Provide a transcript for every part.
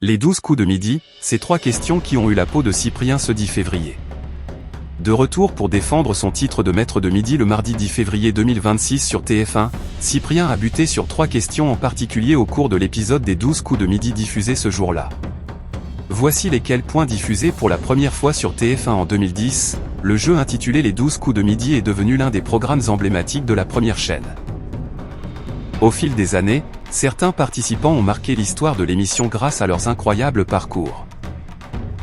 Les 12 coups de midi, ces 3 questions qui ont eu la peau de Cyprien ce 10 février. De retour pour défendre son titre de maître de midi le mardi 10 février 2026 sur TF1, Cyprien a buté sur 3 questions en particulier au cours de l'épisode des 12 coups de midi diffusé ce jour-là. Voici lesquels points diffusés pour la première fois sur TF1 en 2010, le jeu intitulé Les 12 coups de midi est devenu l'un des programmes emblématiques de la première chaîne. Au fil des années, certains participants ont marqué l'histoire de l'émission grâce à leurs incroyables parcours.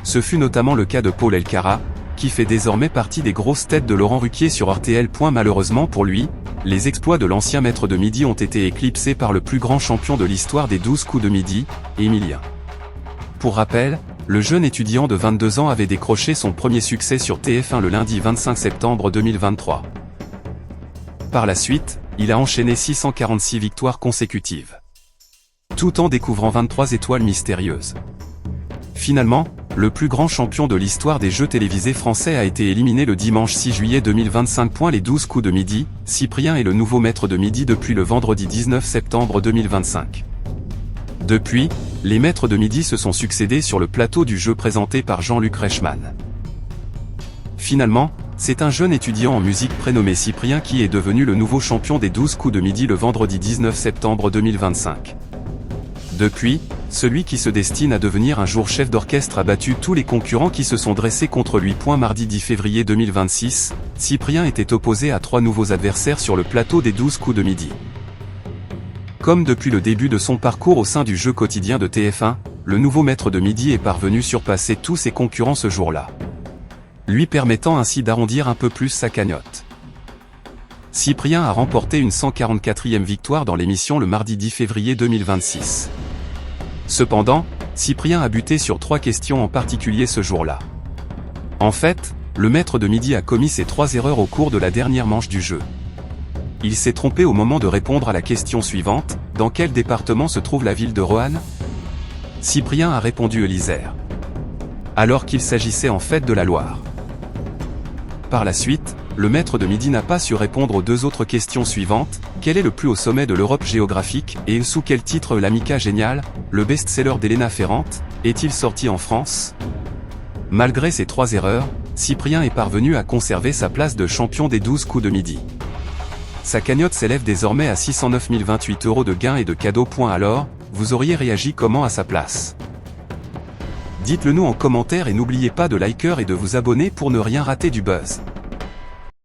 Ce fut notamment le cas de Paul Elkarat, qui fait désormais partie des grosses têtes de Laurent Ruquier sur RTL. Malheureusement pour lui, les exploits de l'ancien maître de midi ont été éclipsés par le plus grand champion de l'histoire des 12 coups de midi, Émilien. Pour rappel, le jeune étudiant de 22 ans avait décroché son premier succès sur TF1 le lundi 25 septembre 2023. Par la suite, il a enchaîné 646 victoires consécutives, tout en découvrant 23 étoiles mystérieuses. Finalement, le plus grand champion de l'histoire des jeux télévisés français a été éliminé le dimanche 6 juillet 2025. Les 12 coups de midi, Cyprien est le nouveau maître de midi depuis le vendredi 19 septembre 2025. Depuis, les maîtres de midi se sont succédés sur le plateau du jeu présenté par Jean-Luc Reichmann. Finalement, c'est un jeune étudiant en musique prénommé Cyprien qui est devenu le nouveau champion des 12 coups de midi le vendredi 19 septembre 2025. Depuis, celui qui se destine à devenir un jour chef d'orchestre a battu tous les concurrents qui se sont dressés contre lui. Mardi 10 février 2026, Cyprien était opposé à 3 nouveaux adversaires sur le plateau des 12 coups de midi. Comme depuis le début de son parcours au sein du jeu quotidien de TF1, le nouveau maître de midi est parvenu surpasser tous ses concurrents ce jour-là, lui permettant ainsi d'arrondir un peu plus sa cagnotte. Cyprien a remporté une 144e victoire dans l'émission le mardi 10 février 2026. Cependant, Cyprien a buté sur 3 questions en particulier ce jour-là. En fait, le maître de midi a commis ces 3 erreurs au cours de la dernière manche du jeu. Il s'est trompé au moment de répondre à la question suivante: dans quel département se trouve la ville de Roanne? Cyprien a répondu Isère, alors qu'il s'agissait en fait de la Loire. Par la suite, le maître de midi n'a pas su répondre aux 2 autres questions suivantes: quel est le plus haut sommet de l'Europe géographique, et sous quel titre l'Amica Génial, le best-seller d'Elena Ferrante, est-il sorti en France? Malgré ces 3 erreurs, Cyprien est parvenu à conserver sa place de champion des 12 coups de midi. Sa cagnotte s'élève désormais à 609 028 € de gains et de cadeaux. Alors, vous auriez réagi comment à sa place? Dites-le nous en commentaire et n'oubliez pas de liker et de vous abonner pour ne rien rater du buzz.